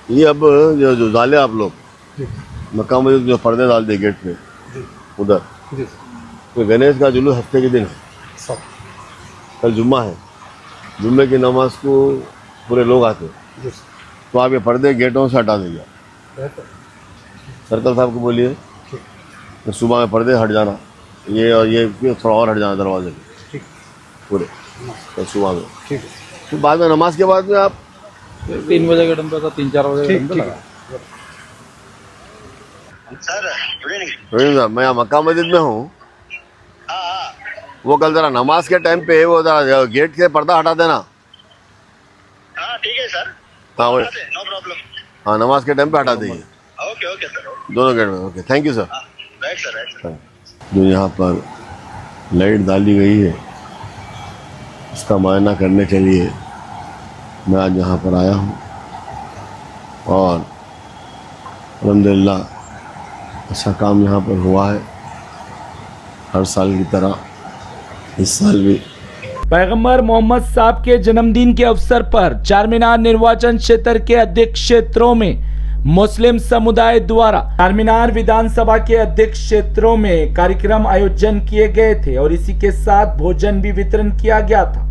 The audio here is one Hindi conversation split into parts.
ये अब जो डाले आप लोग मक्का मस्जिद जो पर्दे डाल दिए गेट पे उधर, तो गणेश का जुलूस हफ्ते के दिन है। कल जुम्मा है, जुम्मे की नमाज को पूरे लोग आते, तो आप ये पर्दे गेटों से हटा दीजिए। सर्कल साहब को बोलिए तो सुबह में पर्दे हट जाना, ये और ये थोड़ा और हट जाना दरवाजे के पूरे, तो सुबह में तो बाद में नमाज के बाद में आप 3 बजे के टाइम पे, 3-4 बजे के टाइम पे लगा। Sir good evening. साहब मैं यहाँ मक्का मस्जिद में हूँ, हाँ वो कल जरा नमाज के टाइम पे वो जरा गेट के पर्दा हटा देना। हाँ ठीक है सर, हाँ वो, नो प्रॉब्लम। हाँ नमाज के टाइम पे हटा दीजिए ओके ओके सर, दोनों गेट में। Okay, thank you sir. Right sir, right sir. जो यहाँ पर लाइट डाली गई है उसका मुआयना करने के लिए मैं आज यहाँ पर आया हूँ और अल्हम्दुलिल्लाह अच्छा काम यहाँ पर हुआ है, हर साल की तरह इस साल भी। पैगंबर मोहम्मद साहब के जन्मदिन के अवसर पर चारमीनार निर्वाचन क्षेत्र के अधिक क्षेत्रों में मुस्लिम समुदाय द्वारा चारमीनार विधानसभा के अधिक क्षेत्रों में कार्यक्रम आयोजन किए गए थे और इसी के साथ भोजन भी वितरण किया गया था।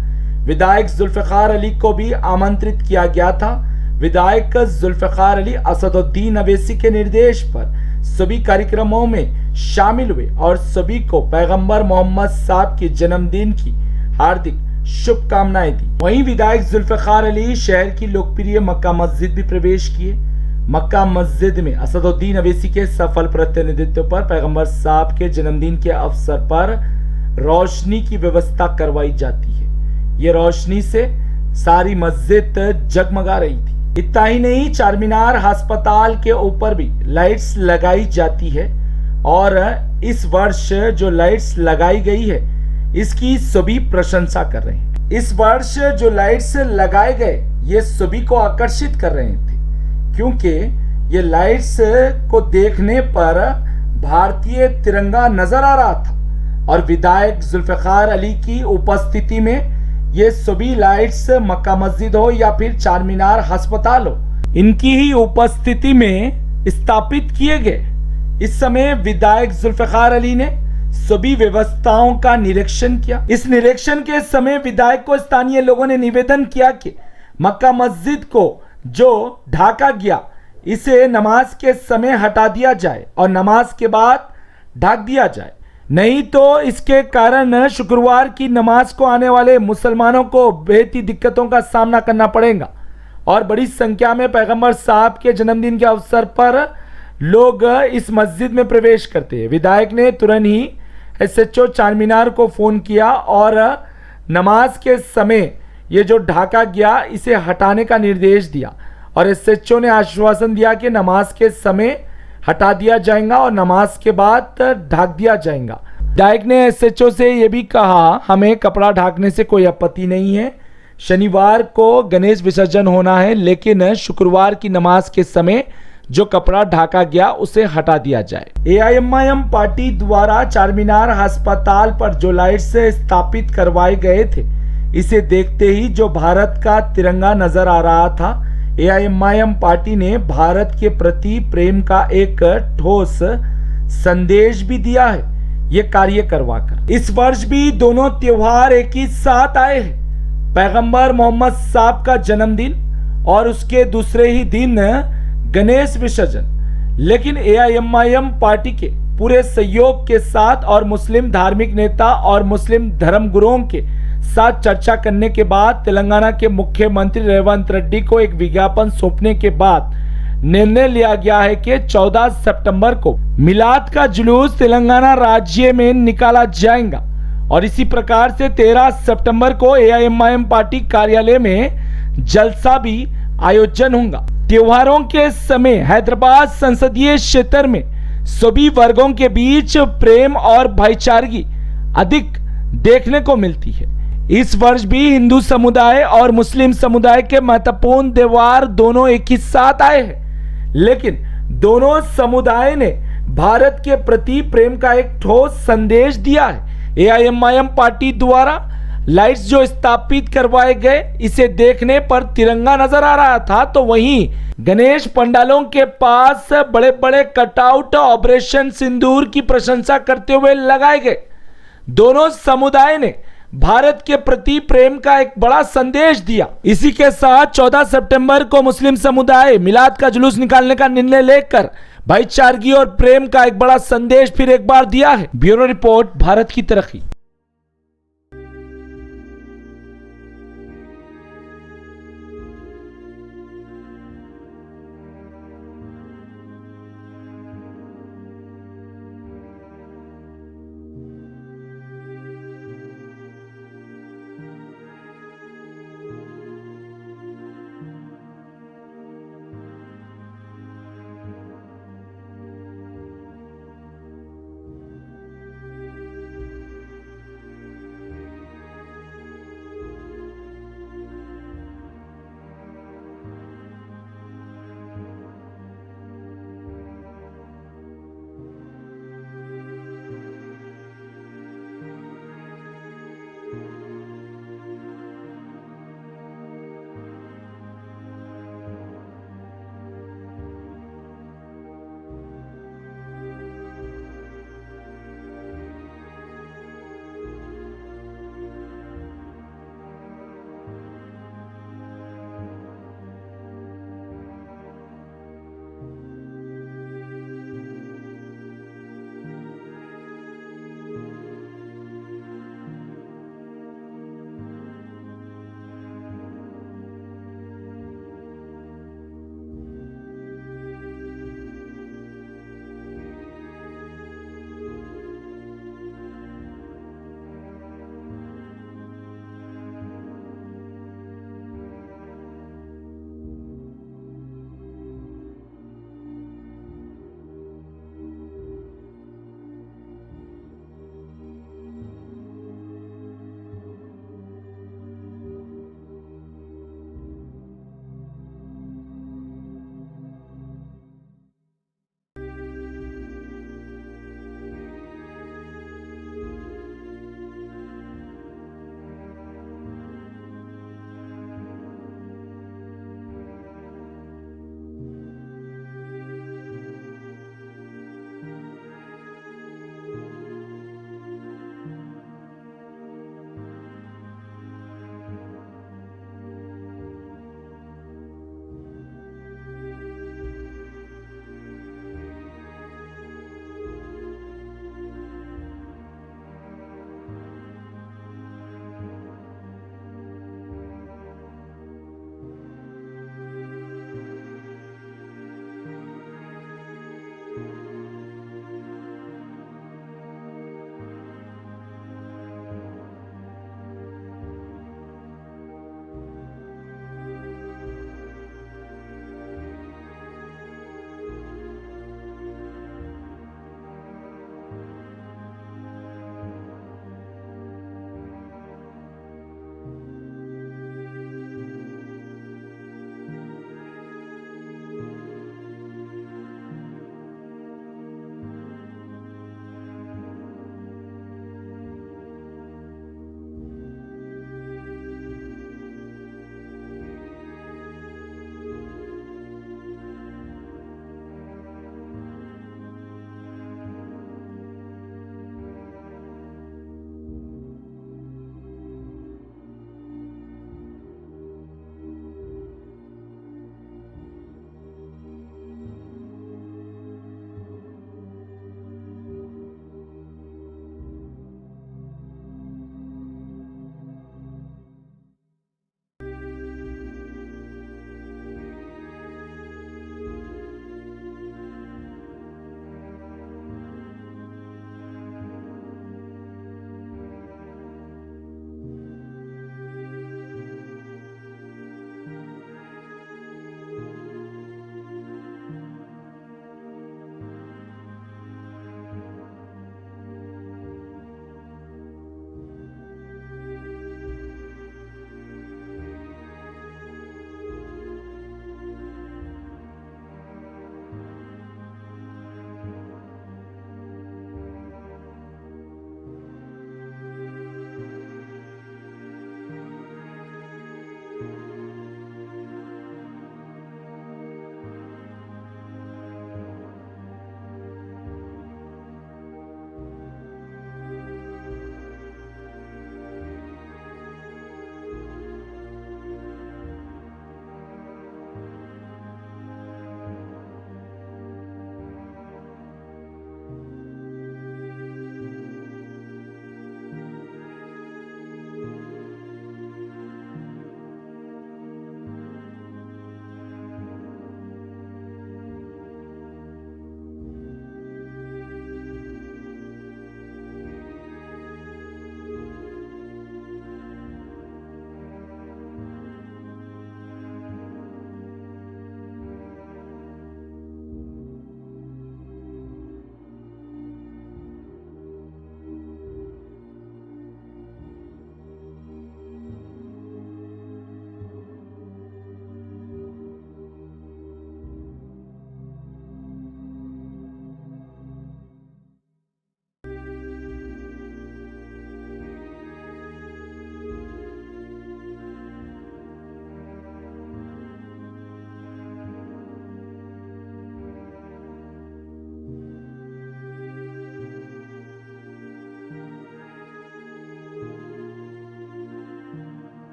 विधायक जुल्फिकार अली को भी आमंत्रित किया गया था। विधायक जुल्फिकार अली असदुद्दीन अवैसी के निर्देश पर सभी कार्यक्रमों में शामिल हुए और सभी को पैगंबर मोहम्मद साहब के जन्मदिन की हार्दिक शुभकामनाएं दी। वहीं विधायक जुल्फिकार अली शहर की लोकप्रिय मक्का मस्जिद भी प्रवेश किए। मक्का मस्जिद में असदुद्दीन अवैसी के सफल प्रतिनिधित्व पर पैगंबर साहब के जन्मदिन के अवसर पर रोशनी की व्यवस्था करवाई जाती है। ये रोशनी से सारी मस्जिद जगमगा रही थी। इतना ही नहीं, चारमीनार अस्पताल के ऊपर भी लाइट्स लगाई जाती है और इस वर्ष जो लाइट्स लगाई गई है इसकी सभी प्रशंसा कर रहे हैं। इस वर्ष जो लाइट्स लगाए गए ये सभी को आकर्षित कर रहे थे, क्योंकि ये लाइट्स को देखने पर भारतीय तिरंगा नजर आ रहा था और विधायक जुल्फिकार अली की उपस्थिति में ये सभी लाइट्स मक्का मस्जिद हो या फिर चारमीनार अस्पताल हो, इनकी ही उपस्थिति में स्थापित किए गए। इस समय विधायक जुल्फिकार अली ने सभी व्यवस्थाओं का निरीक्षण किया। इस निरीक्षण के समय विधायक को स्थानीय लोगों ने निवेदन किया कि मक्का मस्जिद को जो ढाका गया इसे नमाज के समय हटा दिया जाए और नमाज के बाद ढक दिया जाए, नहीं तो इसके कारण शुक्रवार की नमाज को आने वाले मुसलमानों को बेहद ही दिक्कतों का सामना करना पड़ेगा और बड़ी संख्या में पैगंबर साहब के जन्मदिन के अवसर पर लोग इस मस्जिद में प्रवेश करते हैं। विधायक ने तुरंत ही SHO चारमीनार को फोन किया और नमाज के समय ये जो ढाका गया इसे हटाने का निर्देश दिया और SHO ने आश्वासन दिया कि नमाज के समय हटा दिया जाएगा और नमाज के बाद ढक दिया जाएगा। विधायक ने SHO से यह भी कहा, हमें कपड़ा ढकने से कोई आपत्ति नहीं है, शनिवार को गणेश विसर्जन होना है, लेकिन शुक्रवार की नमाज के समय जो कपड़ा ढाका गया उसे हटा दिया जाए। AIMIM पार्टी द्वारा चारमीनार अस्पताल पर जो लाइट्स स्थापित करवाए गए थे इसे देखते ही जो भारत का तिरंगा नजर आ रहा था, AIMIM पार्टी ने भारत के प्रति प्रेम का एक ठोस संदेश भी दिया है ये कार्य करवाकर। इस वर्ष भी दोनों त्योहार एक ही साथ आए हैं, पैगंबर मोहम्मद साहब का जन्मदिन और उसके दूसरे ही दिन गणेश विसर्जन। लेकिन AIMIM पार्टी के पूरे सहयोग के साथ और मुस्लिम धार्मिक नेता और मुस्लिम धर्म गुरुओं के साथ चर्चा करने के बाद तेलंगाना के मुख्यमंत्री रेवंत रेड्डी को एक विज्ञापन सौंपने के बाद निर्णय लिया गया है कि 14 सितंबर को मिलाद का जुलूस तेलंगाना राज्य में निकाला जाएगा और इसी प्रकार से 13 सितंबर को AIMIM पार्टी कार्यालय में जलसा भी आयोजन होगा। त्योहारों के समय हैदराबाद संसदीय क्षेत्र में सभी वर्गों के बीच प्रेम और भाईचारगी अधिक देखने को मिलती है। इस वर्ष भी हिंदू समुदाय और मुस्लिम समुदाय के महत्वपूर्ण त्योहार दोनों एक ही साथ आए हैं, लेकिन दोनों समुदाय ने भारत के प्रति प्रेम का एक ठोस संदेश दिया है। AIMIM पार्टी द्वारा लाइट्स जो स्थापित करवाए गए, इसे देखने पर तिरंगा नजर आ रहा था, तो वहीं गणेश पंडालों के पास बड़े बड़े कटआउट ऑपरेशन सिंदूर की प्रशंसा करते हुए लगाए गए। दोनों समुदाय ने भारत के प्रति प्रेम का एक बड़ा संदेश दिया। इसी के साथ 14 सितंबर को मुस्लिम समुदाय मिलाद का जुलूस निकालने का निर्णय लेकर भाईचारगी और प्रेम का एक बड़ा संदेश फिर एक बार दिया है। ब्यूरो रिपोर्ट, भारत की तरक्की।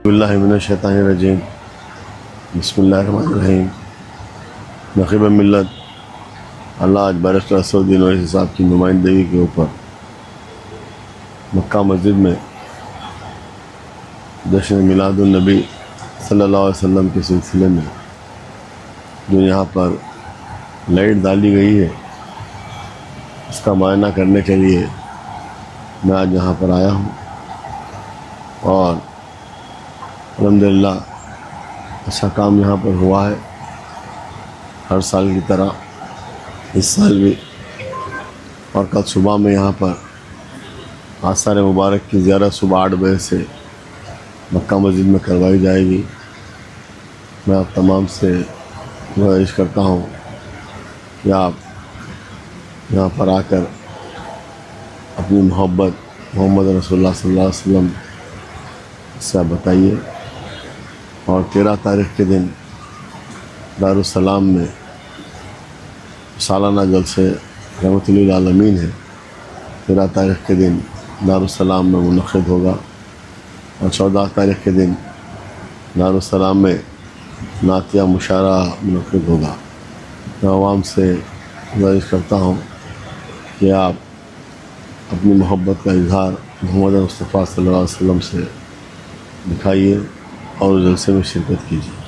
बिस्मिल्लाहिर्रहमानिर्रहीम बिस्मिल्लाहिर्रहमानिर्रहीम नक़ीब मिल्लत अल्लाह आज बैरिस्टर असदुद्दीन ओवैसी साहब की नुमाइंदगी के ऊपर मक्का मस्जिद में जश्न मिलादुन नबी सल्लल्लाहु अलैहि वसल्लम के सिलसिले में जो यहाँ पर लाइट डाली गई है उसका मुआयना करने के लिए मैं आज यहाँ पर आया हूँ और अल्हम्दुलिल्लाह अच्छा काम यहाँ पर हुआ है। हर साल की तरह इस साल भी और कल सुबह में यहाँ पर आसार मुबारक की ज़ियारत सुबह 8 बजे से मक्का मस्जिद में करवाई जाएगी। मैं आप तमाम से गुजारिश करता हूँ कि आप यहाँ पर आकर अपनी मोहब्बत मोहम्मद रसूलुल्लाह सल्लल्लाहु अलैहि वसल्लम से आप बताइए। और 13 तारीख़ के दिन दारुस्सलाम में सालाना जलसे रहमतुल लिल आलमीन है। 13 तारीख़ के दिन दारुस्सलाम में मुनक़्क़िद होगा और 14 तारीख़ के दिन दारुस्सलाम में नातिया मुशारा मुनक़्क़िद होगा। मैं आवाम से गुजारिश करता हूँ कि आप अपनी मोहब्बत का इजहार मोहम्मद मुस्तफ़ा सल्लल्लाहु अलैहि वसल्लम से दिखाइए और जलसे में शिरकत कीजिए।